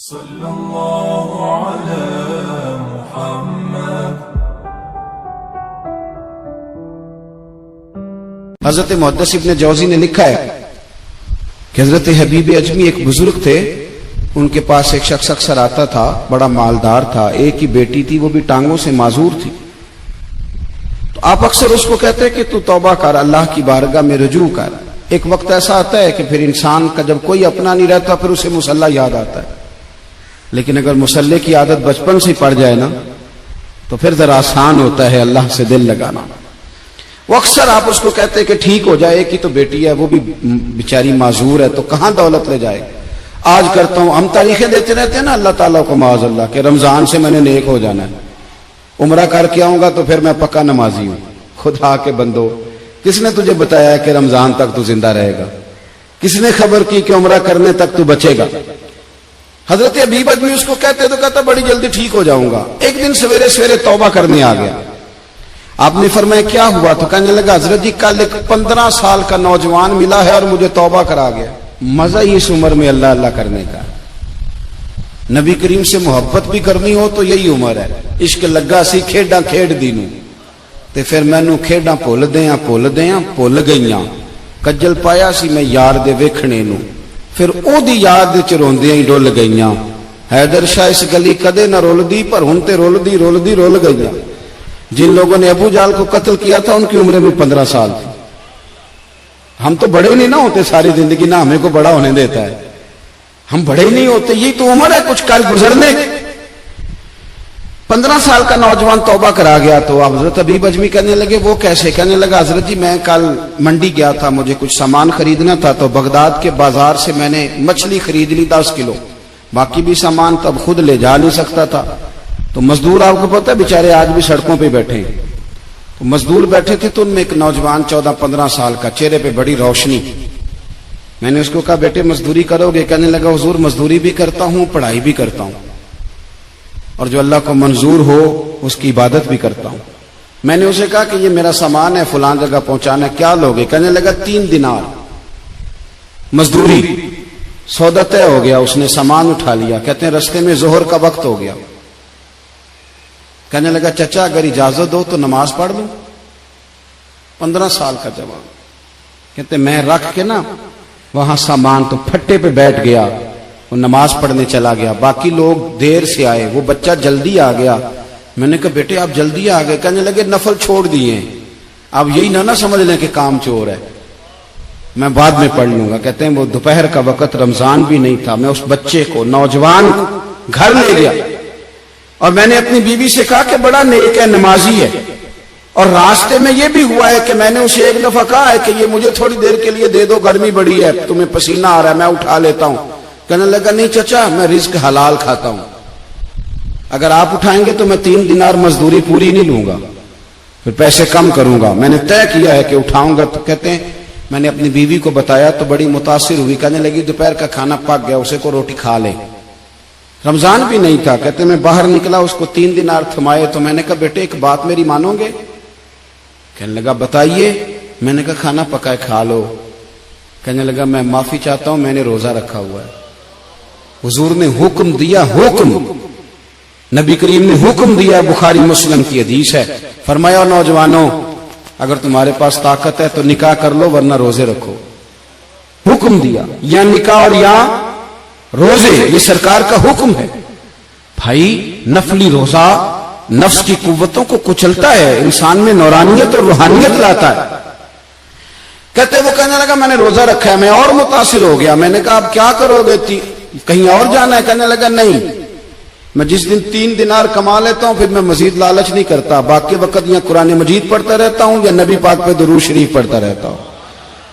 صلی اللہ علی محمد۔ حضرت محدث ابن جوزی نے لکھا ہے کہ حضرت حبیب اجمی ایک بزرگ تھے، ان کے پاس ایک شخص اکثر آتا تھا، بڑا مالدار تھا، ایک ہی بیٹی تھی، وہ بھی ٹانگوں سے معذور تھی۔ تو آپ اکثر اس کو کہتے کہ تو توبہ کر، اللہ کی بارگاہ میں رجوع کر۔ ایک وقت ایسا آتا ہے کہ پھر انسان کا جب کوئی اپنا نہیں رہتا پھر اسے مصلی یاد آتا ہے، لیکن اگر مصلی کی عادت بچپن سے پڑ جائے نا تو پھر ذرا آسان ہوتا ہے اللہ سے دل لگانا۔ وہ اکثر آپ اس کو کہتے کہ ٹھیک ہو جائے، ایک ہی تو بیٹی ہے، وہ بھی بیچاری معذور ہے، تو کہاں دولت لے جائے۔ آج کرتا ہوں، ہم تاریخیں دیتے رہتے ہیں نا اللہ تعالیٰ کو معاذ اللہ کہ رمضان سے میں نے نیک ہو جانا ہے، عمرہ کر کے آؤں گا تو پھر میں پکا نمازی ہوں۔ خدا کے بندو، کس نے تجھے بتایا کہ رمضان تک تو زندہ رہے گا؟ کس نے خبر کی کہ عمرہ کرنے تک تو بچے گا؟ حضرت حبیب اجمی اس کو کہتے تو کہتا بڑی جلدی ٹھیک ہو جاؤں گا۔ ایک دن سویرے سویرے توبہ کرنے آ گیا۔ آپ نے فرمایا کیا ہوا؟ تو کہنے لگا حضرت جی کل ایک 15 سال کا نوجوان ملا ہے اور مجھے توبہ کرا گیا۔ مزہ ہی اس عمر میں اللہ اللہ کرنے کا، نبی کریم سے محبت بھی کرنی ہو تو یہی عمر ہے۔ عشق لگا سی کھیڈاں کھیڈ دی نوں تے پھر مینوں کھیڈاں بھول بھول گئیاں، کجل پایا سی میں یار دے ویکھنے نوں، پھر او دی یاد وچ روندیاں ہی ڈل گئیاں۔ حیدر شاہ اس گلی کدے نہ رولدی پر ہن تے رول گئیاں۔ جن لوگوں نے ابو جہل کو قتل کیا تھا ان کی عمر بھی 15 سال تھی۔ ہم تو بڑے نہیں نہ ہوتے ساری زندگی، نہ ہمیں کو بڑا ہونے دیتا ہے، ہم بڑے نہیں ہوتے، یہی تو عمر ہے کچھ کل گزرنے۔ 15 سال کا نوجوان توبہ کرا گیا تو آپ حضرت حبیب اجمی کہنے لگے وہ کیسے؟ کہنے لگا حضرت جی میں کل منڈی گیا تھا، مجھے کچھ سامان خریدنا تھا، تو بغداد کے بازار سے میں نے مچھلی خرید لی 10 کلو، باقی بھی سامان تب خود لے جا نہیں سکتا تھا۔ تو مزدور آپ کو پتہ ہے بیچارے آج بھی سڑکوں پہ بیٹھے ہیں، تو مزدور بیٹھے تھے تو ان میں ایک نوجوان 14-15 سال کا، چہرے پہ بڑی روشنی۔ میں نے اس کو کہا بیٹے مزدوری کرو گے؟ کہنے لگا حضور مزدوری بھی کرتا ہوں، پڑھائی بھی کرتا ہوں، اور جو اللہ کو منظور ہو اس کی عبادت بھی کرتا ہوں۔ میں نے اسے کہا کہ یہ میرا سامان ہے فلان جگہ پہنچانا ہے، کیا لوگے؟ کہنے لگا 3 دینار مزدوری۔ سودا طے ہو گیا، اس نے سامان اٹھا لیا۔ کہتے ہیں رستے میں ظہر کا وقت ہو گیا۔ کہنے لگا چچا اگر اجازت دو تو نماز پڑھ لوں۔ 15 سال کا جوان، کہتے میں رکھ کے نا وہاں سامان تو پھٹے پہ بیٹھ گیا، وہ نماز پڑھنے چلا گیا۔ باقی لوگ دیر سے آئے، وہ بچہ جلدی آ گیا۔ میں نے کہا بیٹے آپ جلدی آ گئے؟ کہنے لگے نفل چھوڑ دیے، اب یہی نہ سمجھ لیں کہ کام چور ہے، میں بعد میں پڑھ لوں گا۔ کہتے ہیں وہ دوپہر کا وقت، رمضان بھی نہیں تھا، میں اس بچے کو نوجوان گھر لے گیا اور میں نے اپنی بیوی سے کہا کہ بڑا نیک ہے، نمازی ہے، اور راستے میں یہ بھی ہوا ہے کہ میں نے اسے ایک دفعہ کہا ہے کہ یہ مجھے تھوڑی دیر کے لیے دے دو، گرمی بڑی ہے، تمہیں پسینہ آ رہا ہے، میں اٹھا لیتا ہوں۔ کہنے لگا نہیں چچا میں رزق حلال کھاتا ہوں، اگر آپ اٹھائیں گے تو میں 3 دینار مزدوری پوری نہیں لوں گا، پھر پیسے کم کروں گا، میں نے طے کیا ہے کہ اٹھاؤں گا۔ تو کہتے ہیں میں نے اپنی بیوی کو بتایا تو بڑی متاثر ہوئی، کہنے لگی دوپہر کا کھانا پک گیا، اسے کو روٹی کھا لے، رمضان بھی نہیں تھا۔ کہتے میں باہر نکلا، اس کو 3 دینار تھمائے، تو میں نے کہا بیٹے ایک بات میری مانو گے؟ کہنے لگا بتائیے۔ میں نے کہا کھانا پکائے کھا لو۔ کہنے لگا میں معافی چاہتا ہوں، میں نے روزہ رکھا ہوا ہے۔ حضور نے حکم دیا، حکم نبی کریم نے حکم دیا، بخاری مسلم کی حدیث ہے، فرمایا نوجوانوں اگر تمہارے پاس طاقت ہے تو نکاح کر لو ورنہ روزے رکھو۔ حکم دیا، یا نکاح اور یا روزے، یہ سرکار کا حکم ہے۔ بھائی نفلی روزہ نفس کی قوتوں کو کچلتا ہے، انسان میں نورانیت اور روحانیت لاتا ہے۔ کہتے وہ کہنے لگا میں نے روزہ رکھا ہے، میں اور متاثر ہو گیا۔ میں نے کہا اب کیا کرو گے؟ کہیں اور جانا ہے؟ کہنے لگا نہیں، میں جس دن 3 دینار کما لیتا ہوں پھر میں مزید لالچ نہیں کرتا، باقی وقت یا قرآن مجید پڑھتا رہتا ہوں یا نبی پاک پہ درود شریف پڑھتا رہتا ہوں۔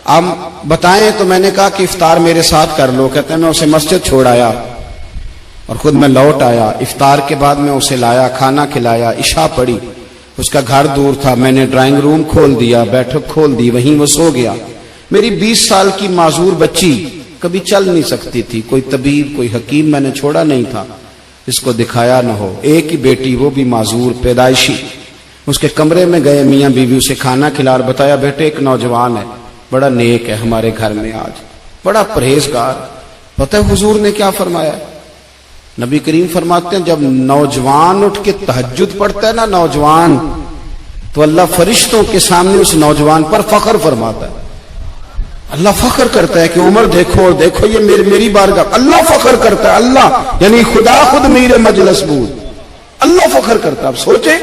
آپ بتائیں؟ تو میں نے کہا کہ افطار میرے ساتھ کر لو۔ کہتے ہیں میں اسے مسجد چھوڑ آیا اور خود میں لوٹ آیا۔ افطار کے بعد میں اسے لایا، کھانا کھلایا، عشاء پڑھی، اس کا گھر دور تھا، میں نے ڈرائنگ روم کھول دیا، بیٹھک کھول دی، وہیں وہ سو گیا۔ میری 20 سال کی معذور بچی کبھی چل نہیں سکتی تھی، کوئی طبیب کوئی حکیم میں نے چھوڑا نہیں تھا اس کو دکھایا نہ ہو۔ ایک ہی بیٹی، وہ بھی معذور پیدائشی، اس کے کمرے میں گئے، میاں بیوی اسے کھانا کھلا اور بتایا بیٹے ایک نوجوان ہے، بڑا نیک ہے ہمارے گھر میں، آج بڑا پرہیزگار۔ پتہ ہے حضور نے کیا فرمایا؟ نبی کریم فرماتے ہیں جب نوجوان اٹھ کے تہجد پڑھتا ہے نا نوجوان، تو اللہ فرشتوں کے سامنے اس نوجوان پر فخر فرماتا ہے. اللہ فخر کرتا ہے کہ عمر دیکھو دیکھو یہ میری بارگاہ. اللہ فخر کرتا ہے، اللہ یعنی خدا خود میر مجلس بود، اللہ فخر کرتا ہے. اب سوچیں،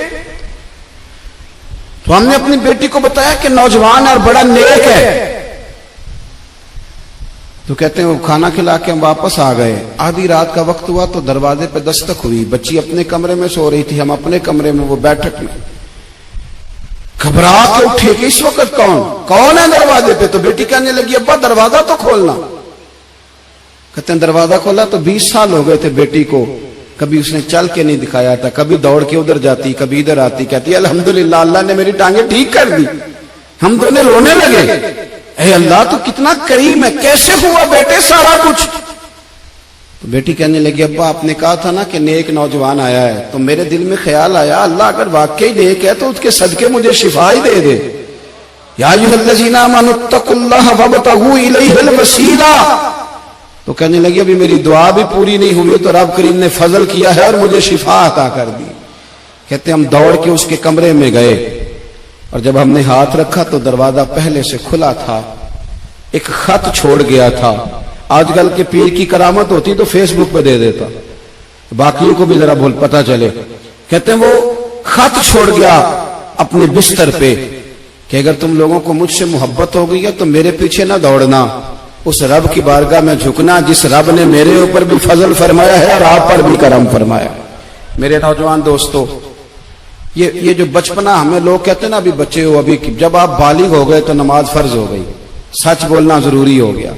تو ہم نے اپنی بیٹی کو بتایا کہ نوجوان اور بڑا نیک ہے، تو کہتے ہیں وہ کھانا کھلا کے ہم واپس آ گئے. آدھی رات کا وقت ہوا تو دروازے پہ دستک ہوئی. بچی اپنے کمرے میں سو رہی تھی، ہم اپنے کمرے میں، وہ بیٹھک میں. گھبرا کے اٹھے کہ اس وقت کون ہے دروازے پہ؟ تو بیٹی کہنے لگی ابا دروازہ تو کھولنا. کہتے ہیں دروازہ کھولا تو 20 سال ہو گئے تھے بیٹی کو، کبھی اس نے چل کے نہیں دکھایا تھا، کبھی دوڑ کے ادھر جاتی کبھی ادھر آتی. کہتی الحمدللہ اللہ نے میری ٹانگیں ٹھیک کر دی. ہم دونوں رونے لگے، اے اللہ تو کتنا کریم ہے، کیسے ہوا بیٹے سارا کچھ؟ تو بیٹی کہنے لگی ابا آپ نے کہا تھا نا کہ نیک نوجوان آیا ہے، تو میرے دل میں خیال آیا اللہ اگر واقعی نیک ہے تو اس کے صدقے مجھے شفا ہی دے دے. یا ایھا الذین آمنوا اتقوا اللہ وابتغوا الیہ الوسیلہ. تو کہنے لگی ابھی میری دعا بھی پوری نہیں ہوئی تو رب کریم نے فضل کیا ہے اور مجھے شفا عطا کر دی. کہتے ہم دوڑ کے اس کے کمرے میں گئے اور جب ہم نے ہاتھ رکھا تو دروازہ پہلے سے کھلا تھا. ایک خط چھوڑ گیا تھا. آج کل کے پیر کی کرامت ہوتی تو فیس بک پہ دے دیتا، باقیوں کو بھی ذرا پتہ چلے. کہتے ہیں وہ خط چھوڑ گیا اپنے بستر پہ کہ اگر تم لوگوں کو مجھ سے محبت ہو گئی ہے تو میرے پیچھے نہ دوڑنا، اس رب کی بارگاہ میں جھکنا جس رب نے میرے اوپر بھی فضل فرمایا ہے اور آپ پر بھی کرم فرمایا. میرے نوجوان دوستو، یہ جو بچپنا ہمیں لوگ کہتے ہیں نا ابھی بچے ہو، ابھی جب آپ بالغ ہو گئے تو نماز فرض ہو گئی، سچ بولنا ضروری ہو گیا،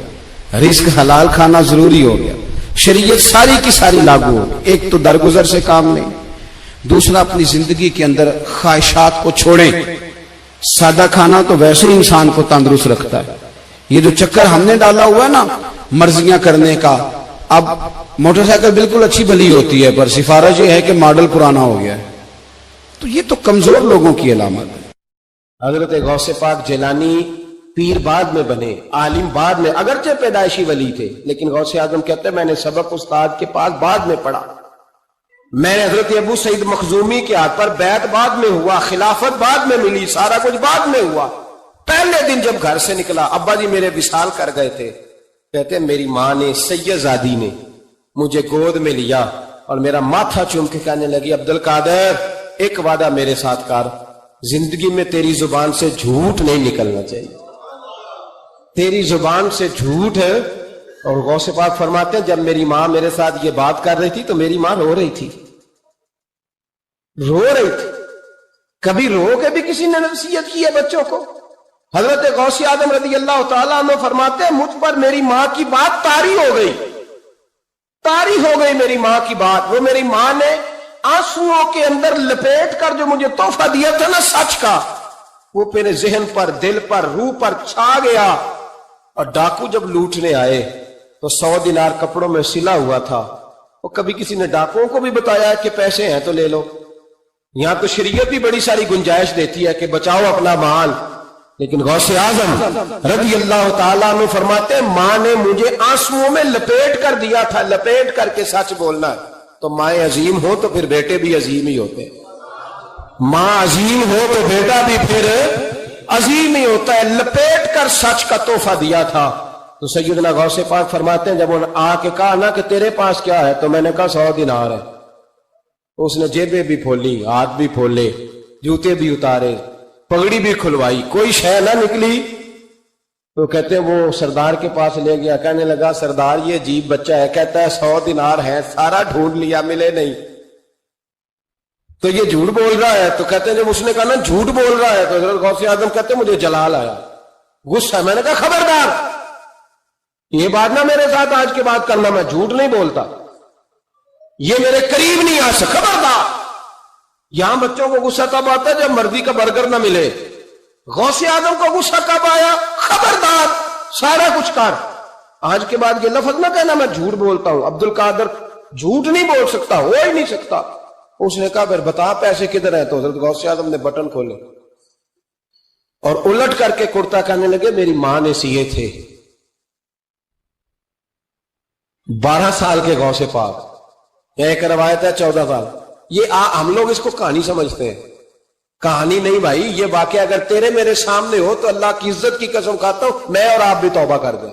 رزق حلال کھانا ضروری ہو گیا، شریعت ساری کی ساری لاگو ہو. ایک تو درگزر سے کام نہیں، دوسرا اپنی زندگی کے اندر خواہشات کو چھوڑیں. سادہ کھانا تو ویسے ہی انسان کو تندرست رکھتا ہے. یہ جو چکر ہم نے ڈالا ہوا ہے نا مرضیاں کرنے کا، اب موٹر سائیکل بالکل اچھی بھلی ہوتی ہے پر سفارش یہ ہے کہ ماڈل پرانا ہو گیا ہے، تو یہ تو کمزور لوگوں کی علامت ہے. حضرت غوث پاک جیلانی پیر بعد میں بنے، عالم بعد میں، اگرچہ پیدائشی ولی تھے لیکن غوث اعظم کہتے ہیں میں نے سبق استاد کے پاس بعد میں پڑھا. میں نے حضرت ابو سعید مخزومی کے ہاتھ پر بیعت بعد میں ہوا، خلافت بعد میں ملی، سارا کچھ بعد میں ہوا. پہلے دن جب گھر سے نکلا ابا جی میرے وصال کر گئے تھے. کہتے ہیں میری ماں نے سید زادی نے مجھے گود میں لیا اور میرا ماتھا چوم کے کہنے لگی عبد القادر ایک وعدہ میرے ساتھ کر، زندگی میں تیری زبان سے جھوٹ نہیں نکلنا چاہیے، تیری زبان سے جھوٹ ہے. اور غوث پاک فرماتے ہیں جب میری ماں میرے ساتھ یہ بات کر رہی تھی تو میری ماں رو رہی تھی، رو رہی تھی. کبھی رو کے بھی کسی نے نصیحت کی ہے بچوں کو؟ حضرت غوث اعظم رضی اللہ تعالیٰ عنہ فرماتے ہیں مجھ پر میری ماں کی بات طاری ہو گئی، طاری ہو گئی میری ماں کی بات. وہ میری ماں نے آنسوؤں کے اندر لپیٹ کر جو مجھے تحفہ دیا تھا نا سچ کا، وہ میرے ذہن پر، دل پر، روح پر چھا گیا. اور ڈاکو جب لوٹنے آئے تو 100 دینار کپڑوں میں سلا ہوا تھا. وہ کبھی کسی نے ڈاکوؤں کو بھی بتایا کہ پیسے ہیں تو لے لو؟ یہاں تو شریعت بھی بڑی ساری گنجائش دیتی ہے کہ بچاؤ اپنا مال، لیکن غوث اعظم رضی اللہ تعالیٰ عنہ فرماتے ہیں ماں نے مجھے آنسوؤں میں لپیٹ کر دیا تھا، لپیٹ کر کے سچ بولنا. تو مائیں عظیم ہو تو پھر بیٹے بھی عظیم ہی ہوتے، ماں عظیم ہو تو بیٹا بھی پھر عظیم ہی ہوتا ہے. لپیٹ کر سچ کا تحفہ دیا تھا. تو سیدنا غوث پاک فرماتے ہیں جب انہوں نے آ کے کہا نا کہ تیرے پاس کیا ہے تو میں نے کہا 100 دینار ہے. اس نے جیبیں بھی کھولی، ہاتھ بھی کھولے، جوتے بھی اتارے، پگڑی بھی کھلوائی، کوئی شے نہ نکلی. تو کہتے ہیں وہ سردار کے پاس لے گیا، کہنے لگا سردار یہ عجیب بچہ ہے، کہتا ہے 100 دینار ہے، سارا ڈھونڈ لیا ملے نہیں، تو یہ جھوٹ بول رہا ہے. تو کہتے ہیں جب اس نے کہا نا جھوٹ بول رہا ہے تو حضرت غوث اعظم کہتے ہیں مجھے جلال آیا، غصہ. میں نے کہا خبردار یہ بات نہ میرے ساتھ آج کے بعد کرنا، میں جھوٹ نہیں بولتا، یہ میرے قریب نہیں آ سکتا، خبردار. یہاں بچوں کو غصہ تب آتا ہے جب مرضی کا برگر نہ ملے. غوث اعظم کو غصہ کب آیا؟ خبردار سارا کچھ کر. آج کے بعد یہ لفظ نہ کہنا میں جھوٹ بولتا ہوں، عبد القادر جھوٹ نہیں بول سکتا، ہو ہی نہیں سکتا. اس نے کہا پھر بتا پیسے کدھر ہیں؟ تو حضرت غوث اعظم نے بٹن کھولے اور الٹ کر کے کرتا کہنے لگے میری ماں نے سیے تھے. 12 سال کے غوث پاک ایک روایت ہے 14 سال. یہ ہم لوگ اس کو کہانی سمجھتے ہیں. کہانی نہیں بھائی، یہ واقعہ اگر تیرے میرے سامنے ہو تو اللہ کی عزت کی قسم کھاتا ہوں میں اور آپ بھی توبہ کر دیں.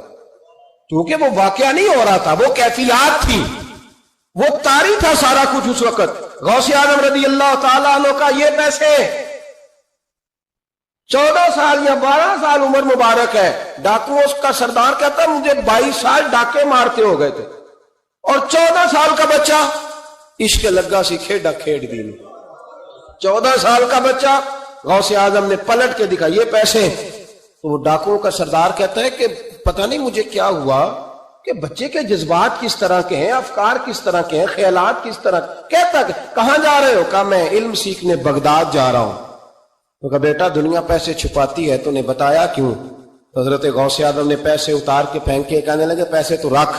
کیونکہ وہ واقعہ نہیں ہو رہا تھا، وہ کیفیات تھی، وہ طاری تھا سارا کچھ اس وقت. غوث اعظم رضی اللہ تعالیٰ عنہ کا یہ پیسے 14 سال یا 12 سال عمر مبارک ہے. ڈاکو اس کا سردار کہتا ہے مجھے 22 سال ڈاکے مارتے ہو گئے تھے، اور 14 سال کا بچہ عشق لگا سی کھیڈا کھیڈ دی. 14 سال کا بچہ غوث اعظم نے پلٹ کے دکھا یہ پیسے. تو وہ ڈاکوؤں کا سردار کہتا ہے کہ پتہ نہیں مجھے کیا ہوا کہ بچے کے جذبات کس طرح کے ہیں، افکار کس طرح کے ہیں، خیالات کس طرح. کہتا کہ کہاں جا رہے ہو؟ کہا میں علم سیکھنے بغداد جا رہا ہوں. تو کہا بیٹا دنیا پیسے چھپاتی ہے، تو نے بتایا کیوں؟ حضرت غوث اعظم نے پیسے اتار کے پھینک کے کہنے لگے پیسے تو رکھ،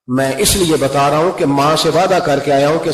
میں اس لیے بتا رہا ہوں کہ ماں سے وعدہ کر کے آیا ہوں کہ